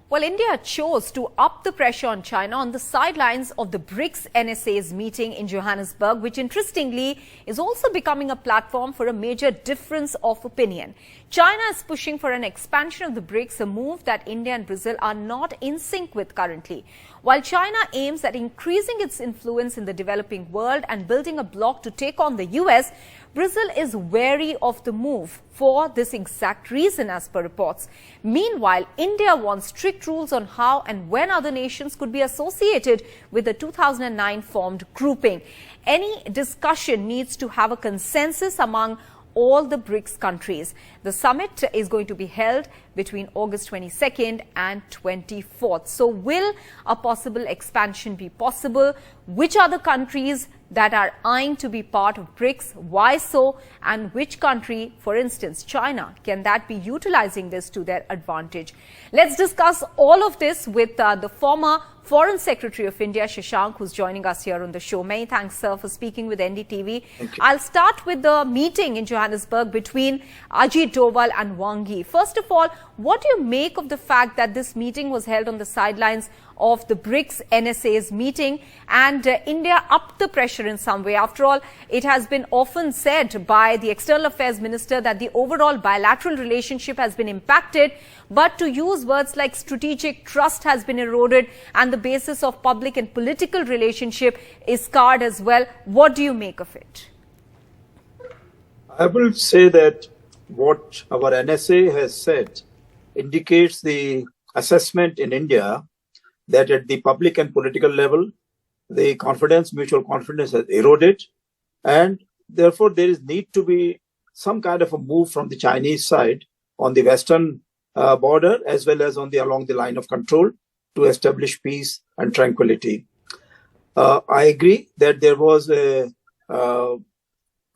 Well, India chose to up the pressure on China on the sidelines of the BRICS NSA's meeting in Johannesburg, which interestingly is also becoming a platform for a major difference of opinion. China is pushing for an expansion of the BRICS, a move that India and Brazil are not in sync with currently. While China aims at increasing its influence in the developing world and building a bloc to take on the US, Brazil is wary of the move for this exact reason, as per reports. Meanwhile, India wants strict rules on how and when other nations could be associated with the 2009 formed grouping. Any discussion needs to have a consensus among all the BRICS countries. The summit is going to be held between August 22nd and 24th. So will a possible expansion be possible? Which are the countries that are eyeing to be part of BRICS? Why so? And which country, for instance, China, can that be utilizing this to their advantage? Let's discuss all of this with the former Foreign Secretary of India, Shashank, who's joining us here on the show. Many thanks, sir, for speaking with NDTV. I'll start with the meeting in Johannesburg between Aijt Doval and Wang Yi. First of all, what do you make of the fact that this meeting was held on the sidelines of the BRICS NSA's meeting and India upped the pressure in some way? After all, it has been often said by the External Affairs Minister that the overall bilateral relationship has been impacted, but to use words like strategic trust has been eroded and the basis of public and political relationship is scarred as well. What do you make of it? I will say that what our NSA has said indicates the assessment in India that at the public and political level, the mutual confidence has eroded, and therefore there is need to be some kind of a move from the Chinese side on the western border as well as along the line of control to establish peace and tranquility. I agree that there was a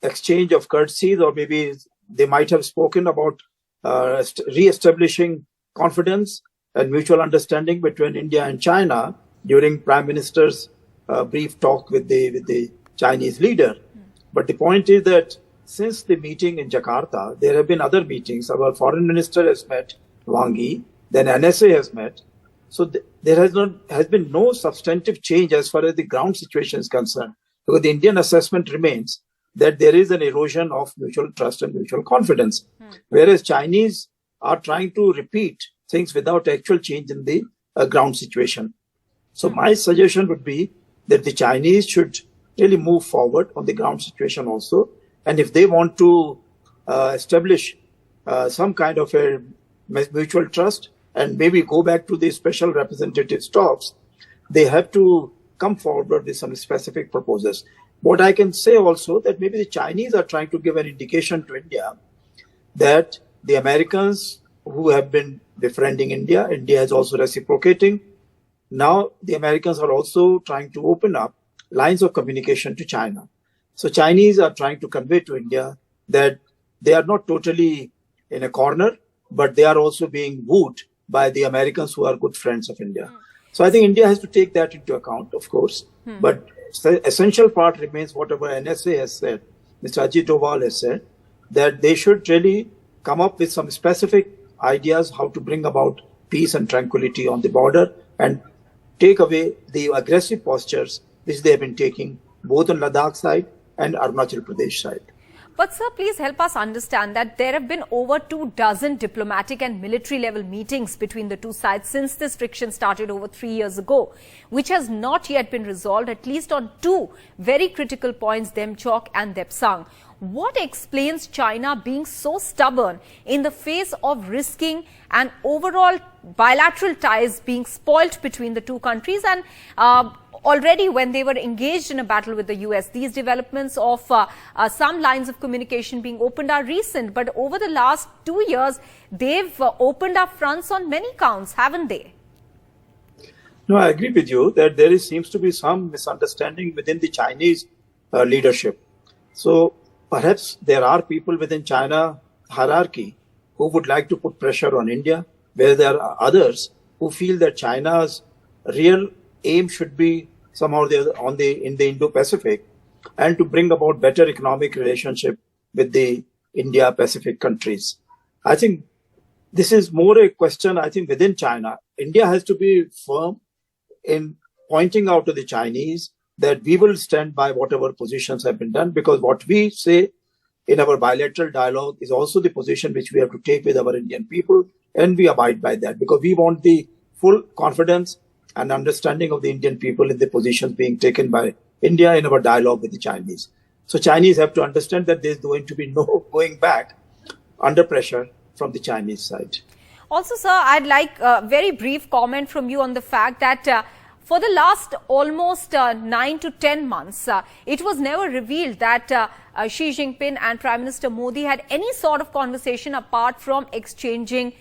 exchange of courtesies, or maybe they might have spoken about re-establishing confidence and mutual understanding between India and China during Prime Minister's brief talk with the Chinese leader. But the point is that since the meeting in Jakarta, there have been other meetings. Our foreign minister has met Wang Yi, then NSA has met. So there has been no substantive change as far as the ground situation is concerned, because the Indian assessment remains that there is an erosion of mutual trust and mutual confidence, whereas Chinese are trying to repeat things without actual change in the ground situation. So my suggestion would be that the Chinese should really move forward on the ground situation also. And if they want to establish some kind of a mutual trust and maybe go back to the special representatives talks, they have to come forward with some specific proposals. What I can say also that maybe the Chinese are trying to give an indication to India that the Americans who have been befriending India is also reciprocating. Now the Americans are also trying to open up lines of communication to China. So Chinese are trying to convey to India that they are not totally in a corner, but they are also being wooed by the Americans who are good friends of India. So I think India has to take that into account, of course. But the essential part remains whatever NSA has said, Mr. Aijt Doval has said, that they should really come up with some specific ideas how to bring about peace and tranquility on the border and take away the aggressive postures which they have been taking both on Ladakh side and Arunachal Pradesh side. But sir, please help us understand that there have been over 24 diplomatic and military level meetings between the two sides since this friction started over 3 years ago, which has not yet been resolved, at least on two very critical points, Demchok and Depsang. What explains China being so stubborn in the face of risking and overall bilateral ties being spoilt between the two countries? And already when they were engaged in a battle with the US, these developments of some lines of communication being opened are recent. But over the last 2 years, they've opened up fronts on many counts, haven't they? No, I agree with you that there seems to be some misunderstanding within the Chinese leadership. So perhaps there are people within China hierarchy who would like to put pressure on India, where there are others who feel that China's real aim should be somehow in the Indo-Pacific and to bring about better economic relationship with the India-Pacific countries. I think this is more a question, I think, within China. India has to be firm in pointing out to the Chinese that we will stand by whatever positions have been done, because what we say in our bilateral dialogue is also the position which we have to take with our Indian people, and we abide by that because we want the full confidence and understanding of the Indian people in the positions being taken by India in our dialogue with the Chinese. So Chinese have to understand that there's going to be no going back under pressure from the Chinese side. Also, sir, I'd like a very brief comment from you on the fact that for the last almost 9 to 10 months, it was never revealed that Xi Jinping and Prime Minister Modi had any sort of conversation apart from exchanging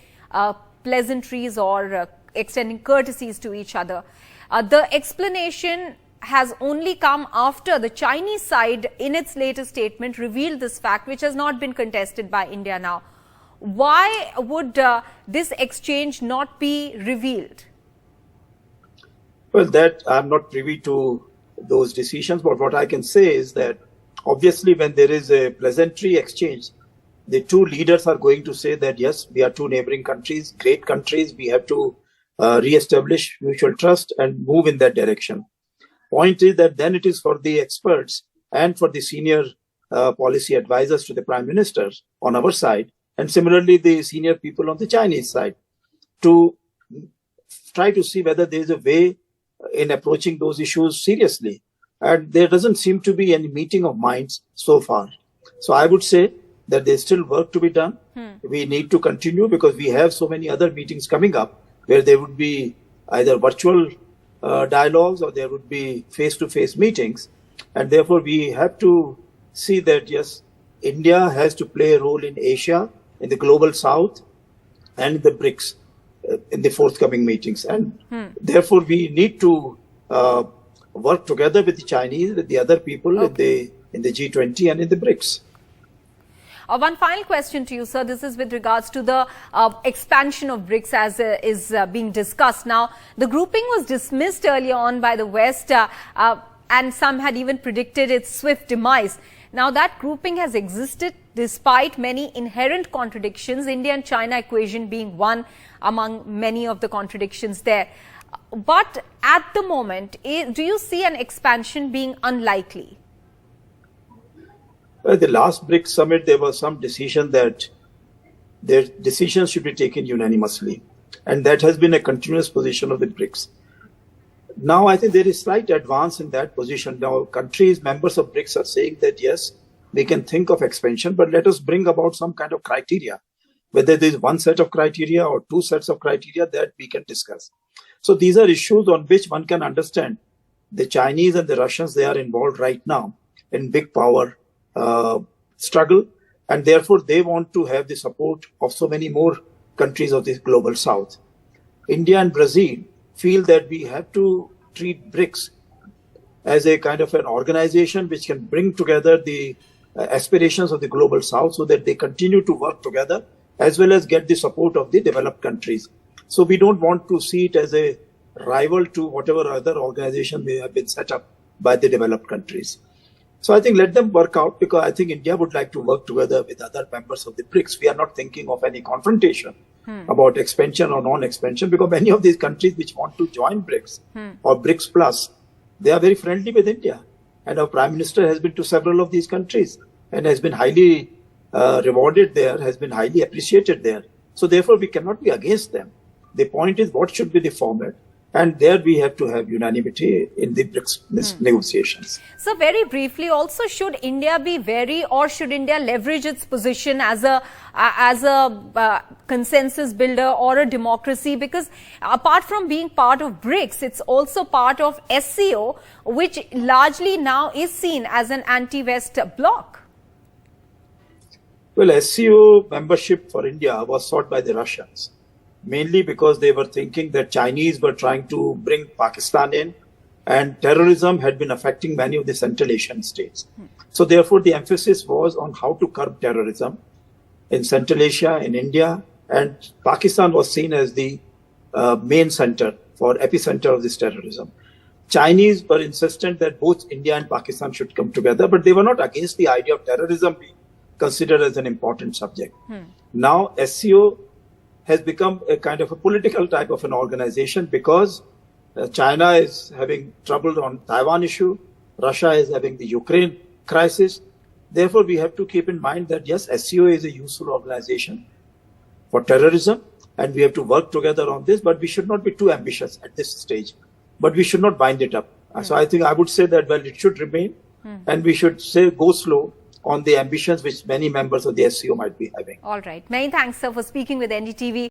pleasantries or extending courtesies to each other. The explanation has only come after the Chinese side, in its latest statement, revealed this fact, which has not been contested by India now. Why would this exchange not be revealed? Well, that I'm not privy to those decisions, but what I can say is that obviously when there is a pleasantry exchange, the two leaders are going to say that, yes, we are two neighboring countries, great countries, we have to re-establish mutual trust and move in that direction. Point is that then it is for the experts and for the senior policy advisors to the Prime Minister on our side, and similarly the senior people on the Chinese side, to try to see whether there is a way in approaching those issues seriously. And there doesn't seem to be any meeting of minds so far. So I would say that there's still work to be done. We need to continue because we have so many other meetings coming up where there would be either virtual dialogues or there would be face-to-face meetings. And therefore, we have to see that, yes, India has to play a role in Asia, in the global south, and the BRICS in the forthcoming meetings. And therefore, we need to work together with the Chinese, with the other people in the G20 and in the BRICS. One final question to you, sir. This is with regards to the expansion of BRICS as is being discussed. Now, the grouping was dismissed earlier on by the West and some had even predicted its swift demise. Now, that grouping has existed despite many inherent contradictions, India and China equation being one among many of the contradictions there. But at the moment, do you see an expansion being unlikely? At the last BRICS summit, there was some decision that their decisions should be taken unanimously. And that has been a continuous position of the BRICS. Now, I think there is slight advance in that position. Now, countries, members of BRICS are saying that, yes, we can think of expansion, but let us bring about some kind of criteria. Whether there is one set of criteria or two sets of criteria, that we can discuss. So these are issues on which one can understand the Chinese and the Russians, they are involved right now in big power struggle, and therefore they want to have the support of so many more countries of the global south. India and Brazil feel that we have to treat BRICS as a kind of an organization which can bring together the aspirations of the global south so that they continue to work together as well as get the support of the developed countries. So we don't want to see it as a rival to whatever other organization may have been set up by the developed countries. So I think let them work out, because I think India would like to work together with other members of the BRICS. We are not thinking of any confrontation about expansion or non-expansion, because many of these countries which want to join BRICS or BRICS Plus, they are very friendly with India. And our Prime Minister has been to several of these countries and has been highly rewarded there, has been highly appreciated there. So therefore, we cannot be against them. The point is, what should be the format? And there we have to have unanimity in the BRICS negotiations. So very briefly, also, should India be wary, or should India leverage its position as a consensus builder or a democracy? Because apart from being part of BRICS, it's also part of SCO, which largely now is seen as an anti-West bloc. Well, SCO membership for India was sought by the Russians, mainly because they were thinking that Chinese were trying to bring Pakistan in, and terrorism had been affecting many of the Central Asian states. So therefore, the emphasis was on how to curb terrorism in Central Asia, in India, and Pakistan was seen as the main center for epicenter of this terrorism. Chinese were insistent that both India and Pakistan should come together, but they were not against the idea of terrorism being considered as an important subject. Now, SCO has become a kind of a political type of an organization because China is having trouble on Taiwan issue, Russia is having the Ukraine crisis. Therefore, we have to keep in mind that yes, SCO is a useful organization for terrorism, and we have to work together on this, but we should not be too ambitious at this stage. But we should not bind it up. So I think I would say that, well, it should remain, and we should say go slow on the ambitions which many members of the SCO might be having. All right. Many thanks, sir, for speaking with NDTV.